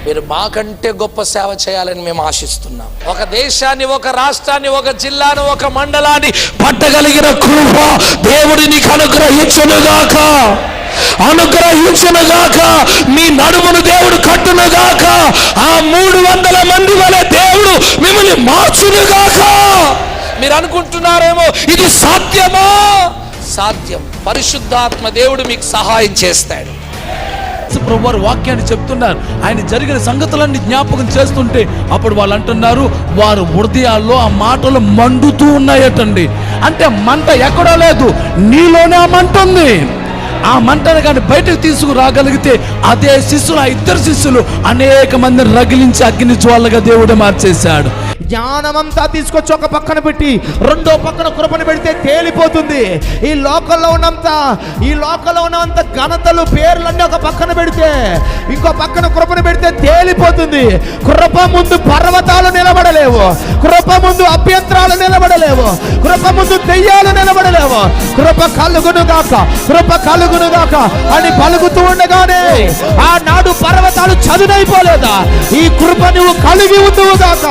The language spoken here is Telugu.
మీరు మాకంటే గొప్ప సేవ చేయాలని మేము ఆశిస్తున్నాం. ఒక దేశాన్ని, ఒక రాష్ట్రాన్ని, ఒక జిల్లాను, ఒక మండలాన్ని పట్టగలిగిన కృప దేవుడు నీకు అనుగ్రహించునుగాక, అనుగ్రహించునుగాక. మీ నడుమును దేవుడు కట్టునుగాక. ఆ 300 మంది వలె దేవుడు మిమ్మల్ని మార్చునుగాక. మీరు అనుకుంటున్నారేమో ఇది సాధ్యమా? సాధ్యం. పరిశుద్ధాత్మ దేవుడు మీకు సహాయం చేస్తాడు. ప్రభు వారు వాక్యాన్ని చెప్తున్నారు. ఆయన జరిగిన సంగతులన్నీ జ్ఞాపకం చేస్తుంటే అప్పుడు వాళ్ళు అంటున్నారు, వారు హృదయాల్లో ఆ మాటలు మండుతూ ఉన్నాయటండి. అంటే మంట ఎక్కడో లేదు, నీలోనే ఆ మంట ఉంది. ఆ మంటను కానీ బయటకు తీసుకురాగలిగితే అదే శిష్యులు, ఆ 2 శిష్యులు అనేక మందిని రగిలించి అగ్ని జ్వాలగా దేవుడు మార్చేశాడు. జ్ఞానమంతా తీసుకొచ్చి ఒక పక్కన పెట్టి రెండో పక్కన కృపను పెడితే తేలిపోతుంది. ఈ లోకంలో ఉన్నంత ఘనతలు, పేర్లన్నీ ఒక పక్కన పెడితే ఇంకో పక్కన కృపను పెడితే తేలిపోతుంది. కృప ముందు పర్వతాలు నిలబడలేవు, కృప ముందు అభ్యంతరాలు నిలబడలేవు, కృప ముందు దెయ్యాలు నిలబడలేవు. కృప కలుగునుగాక, కృప కలుగునుగాక అని పలుకుతూ ఉండగానే ఆనాడు పర్వతాలు చదునైపోలేదా? ఈ కృప నువ్వు కలిగి ఉందువుగాక.